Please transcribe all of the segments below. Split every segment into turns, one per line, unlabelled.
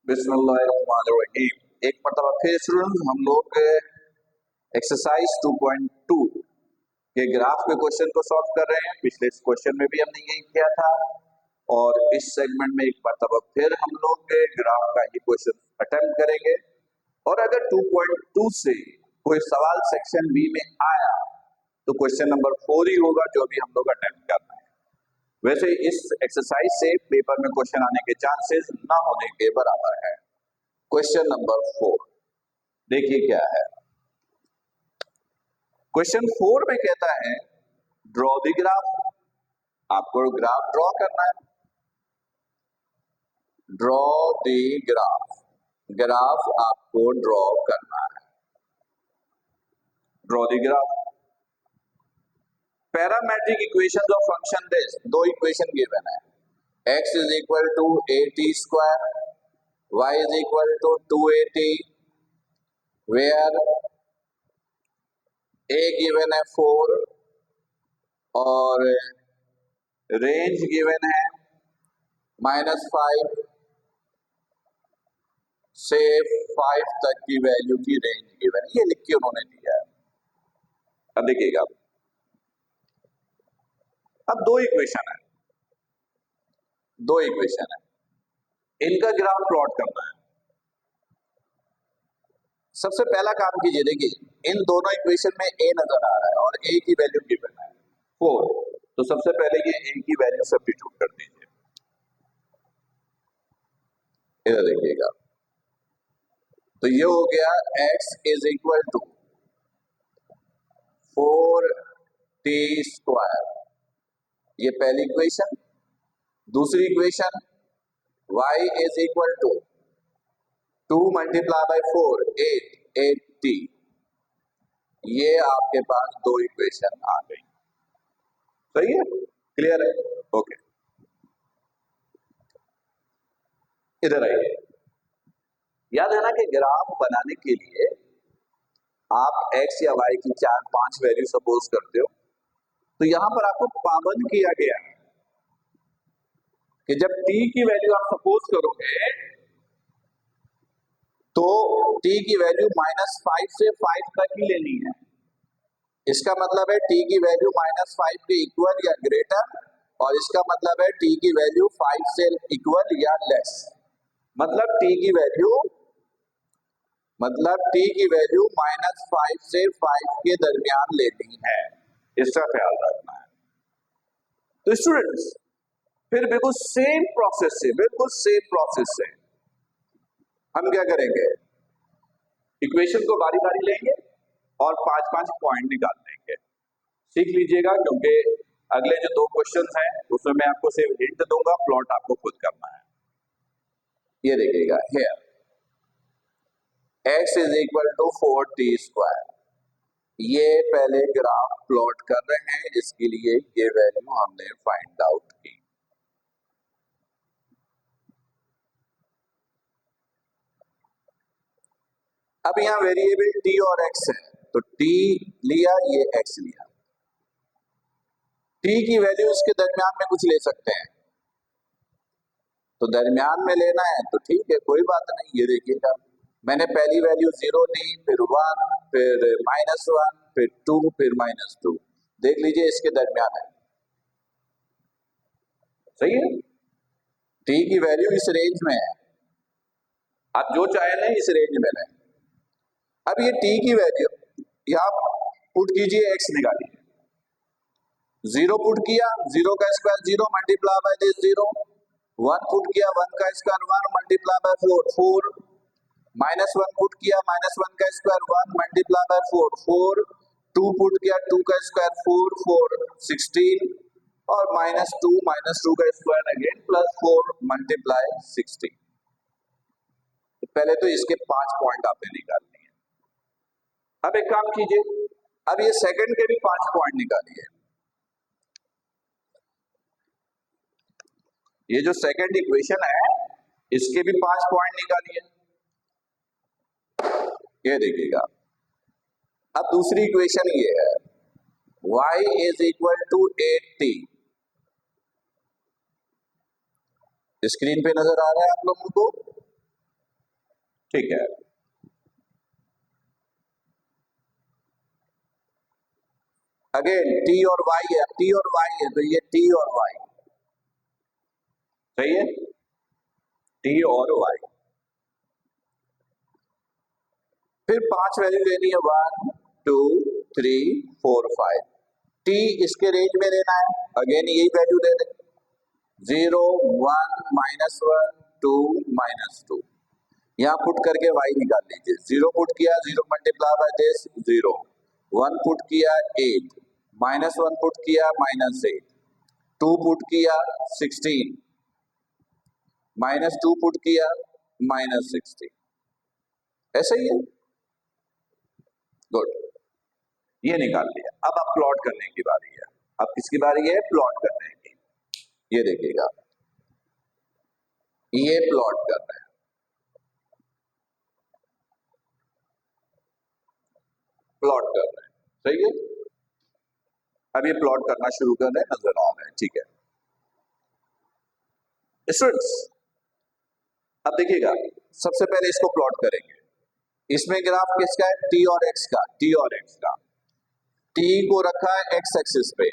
बिस्मिल्लाहिर्रहमानिर्रहीम। एक मरतबा फिर स्टूडेंट हम लोग एक्सरसाइज 2.2 के ग्राफ के क्वेश्चन को सॉल्व कर रहे हैं। पिछले क्वेश्चन में भी हमने यही किया था और इस सेगमेंट में एक मरतबा फिर हम लोग ग्राफ का ही क्वेश्चन अटेम्प्ट करेंगे। और अगर 2.2 से कोई सवाल सेक्शन बी में आया तो क्वेश्चन नंबर 4 ही होगा जो भी हम लोग अटेम्प्ट करना है। वैसे इस एक्सरसाइज से पेपर में क्वेश्चन आने के चांसेस ना होने के बराबर है। क्वेश्चन नंबर 4 देखिए क्या है। क्वेश्चन 4 में कहता है ड्रॉ द ग्राफ। आपको ग्राफ ड्रॉ करना है। ड्रॉ द ग्राफ, ग्राफ आपको ड्रॉ करना है। Draw the graph. Parametric equation of function this, दो इक्वेशन गिवन है। x is equal to at square, y is equal to 2at, where a given है 4 और range given है -5 से 5 तक की वैल्यू की रेंज गिवन है। ये लिख के उन्होंने दिया है। अब देखिएगा, अब दो इक्वेशन है, इनका ग्राफ प्लॉट करना है। सबसे पहला काम कीजिए, देखिए इन दोनों इक्वेशन में a नजर आ रहा है और a की वैल्यू गिवन है 4, तो सबसे पहले ये a की वैल्यू सब्स्टिट्यूट कर दीजिए। इधर देखिएगा, तो ये हो गया x is equal to 4t square, ये पहली इक्वेशन। दूसरी equation y is equal to 2 multiply by 4 8t। ये आपके पास दो इक्वेशन आ गई। सही है, क्लियर है, ओके। इधर आइए, याद है ना कि ग्राफ बनाने के लिए आप x या y की 4-5 वैल्यू सपोज करते हो, तो यहां पर आपको पाबंद किया गया है कि जब t की वैल्यू आप सपोज करोगे तो t की वैल्यू -5 से 5 तक ही लेनी है। इसका मतलब है t की वैल्यू -5 के इक्वल या ग्रेटर, और इसका मतलब है t की वैल्यू 5 से इक्वल या लेस। मतलब t की वैल्यू -5 से 5 के दरमियान लेनी है, इसका ख्याल रखना है। तो स्टूडेंट्स फिर बिल्कुल सेम प्रोसेस से हम क्या करेंगे, इक्वेशन को बारी बारी लेंगे और 5-5 पॉइंट निकाल लेंगे। सीख लीजिएगा, क्योंकि अगले जो दो क्वेश्चन हैं उसमें मैं आपको सिर्फ हिंट दूंगा, प्लॉट आपको खुद करना है। ये देखिएगा, here x is equal to 4t square, ये पहले ग्राफ प्लॉट कर रहे हैं, इसके लिए ये वैल्यू हमने फाइंड आउट की। अब यहां वेरिएबल t और x है, तो t लिया, ये x लिया। t की वैल्यू इसके दरमियान में कुछ ले सकते हैं, तो दरमियान में लेना है तो ठीक है, कोई बात नहीं। ये देखिएगा, मैंने पहली वैल्यू 0 ली, फिर 1, फिर -1, फिर 2, फिर -2। देख लीजिए इसके दरमियान है, सही है। t की वैल्यू इस रेंज में है, आप जो चाहे लें इस रेंज में लें। अब ये t की वैल्यू यहां पुट कीजिए, x निकालिए। 0 पुट किया, 0 का square 0 multiply by this 0। 1 put किया, 1 का स्क्वायर 1 मल्टीप्लाई बाय 4। -1 पुट किया, -1 का स्क्वायर 1 मल्टीप्लाई बाय 4। 2 पुट किया, 2 का स्क्वायर 4 16, और -2 का स्क्वायर अगेन +4 मल्टीप्लाई 16। तो पहले तो इसके 5 पॉइंट आपने निकालने हैं। अब एक काम कीजिए, अब ये सेकंड के भी 5 पॉइंट निकालिए। ये जो सेकंड इक्वेशन है इसके भी 5 पॉइंट निकालिए। ये देखिएगा, अब दूसरी इक्वेशन ये है y is equal to 8t। Screen पे नजर आ रहा है आप लोगों को, ठीक है। अगेन टी और वाई है, टी और वाई है, तो ये टी और वाई, सही है, टी और वाई। फिर 5 वैल्यू लेनी है, 1 2 3 4 5। टी इसके रेंज में लेना है, अगेन यही वैल्यू ले लें, 0 1 -1 2 -2। यहां पुट करके वाई निकाल लीजिए। 0 पुट किया, 0 मल्टीप्लाई बाय दिस 0, 1 पुट किया 8, -1 पुट किया -8, 2 पुट किया 16, -2 पुट किया -16, ऐसा ही है। गुड, ये निकाल लिया। अब आप प्लॉट करने की बारी है। अब किसकी बारी है? प्लॉट करने की। ये देखिएगा, ये प्लॉट करना है, प्लॉट करना है, सही है। अब ये प्लॉट करना शुरू कर रहे हैं, नजर आ रहा है, ठीक है स्टूडेंट्स। अब देखिएगा, सबसे पहले इसको प्लॉट करेंगे। इसमें ग्राफ किसका है? टी और एक्स का, टी और एक्स का। टी को रखा है एक्स एक्सिस पे,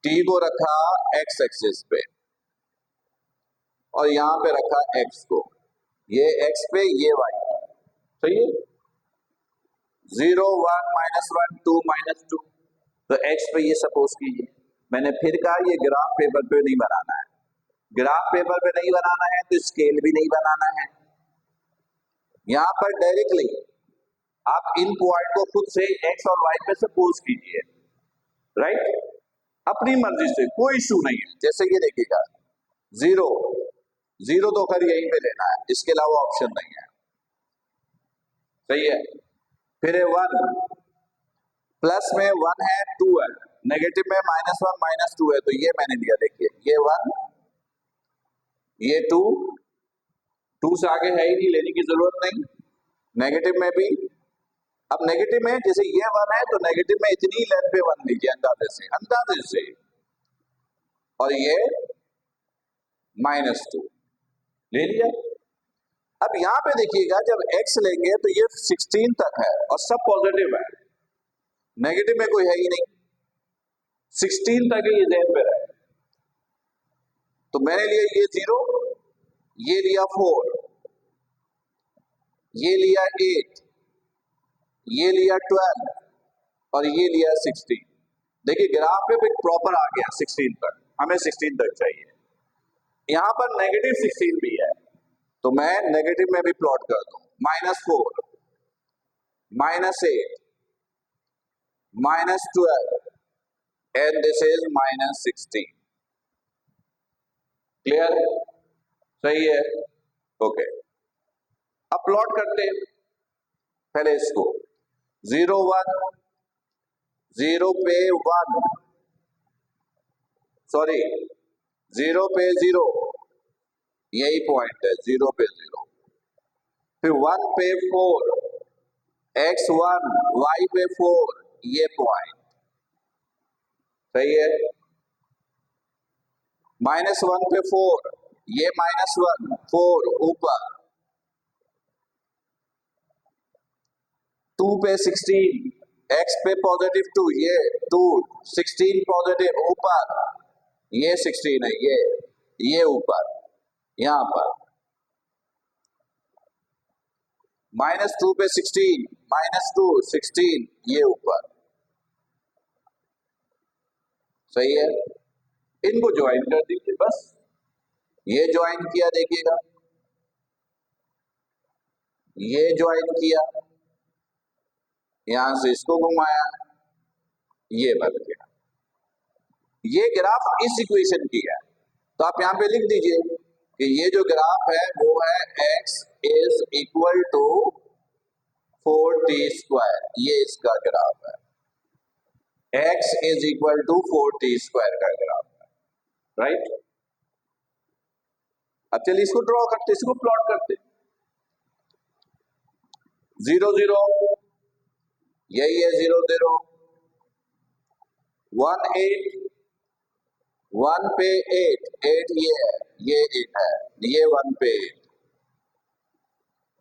टी को रखा एक्स एक्सिस पे, और यहां पे रखा एक्स को, ये एक्स पे ये वाई, सही है। 0 1 -1 2 -2, तो एक्स पे ये सपोज कीजिए। मैंने फिर कहा ये ग्राफ पेपर पे नहीं बनाना है, ग्राफ पेपर पे नहीं बनाना है तो स्केल भी नहीं बनाना है। यहां पर डायरेक्टली आप इन पॉइंट को खुद से एक्स और वाई पे सपोज कीजिए, राइट, अपनी मर्जी से, कोई इशू नहीं है। जैसे ये देखिएगा, 0 0 तो खैर यहीं पे लेना है, इसके अलावा ऑप्शन नहीं है, सही है। फिर 1 प्लस में 1 है, 2 है, नेगेटिव में -1 -2 है, तो ये मैंने लिया, देखिए ये 1 ये 2, 2 से आगे है ही नहीं, लेने की जरूरत नहीं। नेगेटिव में भी, अब नेगेटिव में जैसे ये 1 है तो नेगेटिव में इतनी लेंथ पे 1 लीजिए, अंदाजे से, अंदाजे से, और ये -2 ले लिया। अब यहां पे देखिएगा, जब x लेंगे तो ये 16 तक है और सब पॉजिटिव है, नेगेटिव में कोई है ही नहीं, 16 तक ये जेन पे है। तो मैंने लिया ये 0, ये लिया 4, ये लिया 8, ये लिया 12, और ये लिया 16। देखिए ग्राफ पे भी प्रॉपर आ गया 16 तक, हमें 16 तक चाहिए। यहां पर -16 भी है, तो मैं नेगेटिव में भी प्लॉट कर दूं, -4 -8 -12 एंड दिस इज -16। क्लियर? सही है, ओके। अब प्लॉट करते हैं पहले इसको, 0 1 0 पे 1, सॉरी 0 पे 0, यही पॉइंट है, 0 पे 0। फिर 1 पे 4, x1 y पे 4, ये पॉइंट, सही है। -1 पे 4, ये -1 4 ऊपर, 2 पे 16, x पे +2, ये 2 16 पॉजिटिव ऊपर, ये 16 है, ये ऊपर, यहां पर -2 पे 16, -2 16, ये ऊपर, सही है। इनको ज्वाइन कर दीजिए बस, ये ज्वाइन किया, देखिएगा ये ज्वाइन किया, यहां से इसको घुमाया, ये बन गया। ये ग्राफ इस इक्वेशन की है, तो आप यहां पे लिख दीजिए कि ये जो ग्राफ है वो है x is equal to 4t², ये इसका ग्राफ है, x is equal to 4t² का ग्राफ है, राइट। अब चलिए इसको ड्रॉ करते, इसको प्लॉट करते। 0 0, यही है 0 0, 1 8, 1 पे 8, 8 ये है, ये 8 है, ये 1 पे 8,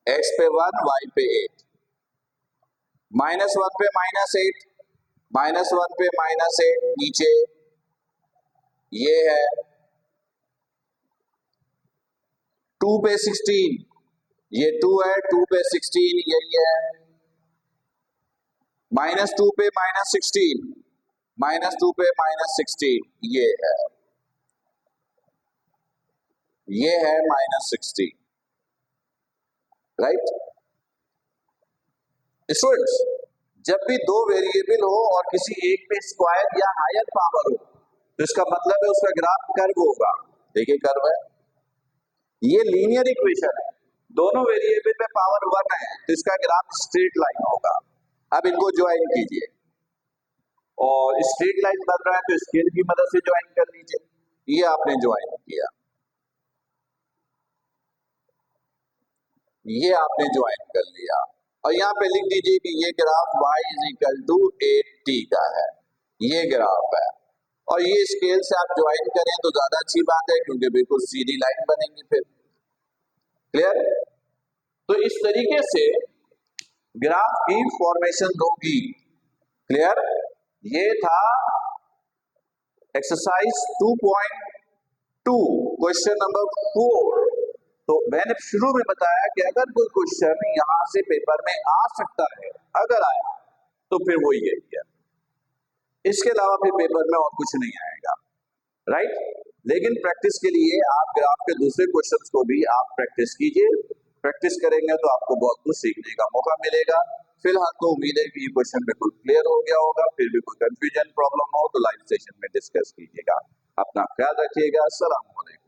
x पे 1, y पे 8, -1 पे -8, -1 पे -8 नीचे ये है, 2 पे 16, ये 2 है, 2 पे 16 यही है, -2 पे -16, -2 पे -16 ये है -16, राइट स्टूडेंट्स। जब भी दो वेरिएबल हो और किसी एक पे स्क्वायर या हायर पावर हो तो इसका मतलब है उसका ग्राफ कर्व होगा। देखिए कर्व है, ये लीनियर इक्वेशन है, दोनों वेरिएबल पे पावर 1 है तो इसका ग्राफ स्ट्रेट लाइन होगा। अब इनको ज्वाइन कीजिए और स्ट्रेट लाइन बन रहा है तो स्केल की मदद से ज्वाइन कर लीजिए। ये आपने ज्वाइन किया, ये आपने ज्वाइन कर लिया और यहाँ पे लिख दीजिए कि ये ग्राफ y = 8t का है, ये ग्राफ है और ये स्केल से आप ज्वाइन करें तो ज्यादा अच्छी बात है क्योंकि बिल्कुल सीधी लाइन बनेगी फिर। क्लियर? तो इस तरीके से ग्राफ की फॉर्मेशन होगी। क्लियर? ये था एक्सरसाइज 2.2 क्वेश्चन नंबर 4। तो मैंने शुरू में बताया कि अगर कोई क्वेश्चन यहां से पेपर में आ सकता है, अगर आया तो फिर वो यही है, इसके अलावा फिर पेपर में और कुछ नहीं आएगा, राइट। लेकिन प्रैक्टिस के लिए आप ग्राफ के दूसरे क्वेश्चंस को भी आप प्रैक्टिस कीजिए, प्रैक्टिस करेंगे तो आपको बहुत कुछ सीखने का मौका मिलेगा। फिलहाल तो उम्मीद है कि ये क्वेश्चन बिल्कुल क्लियर हो गया होगा, फिर भी कोई कंफ्यूजन प्रॉब्लम हो तो लाइव सेशन में डिस्कस कीजिएगा। अपना ख्याल रखिएगा। अस्सलाम वालेकुम।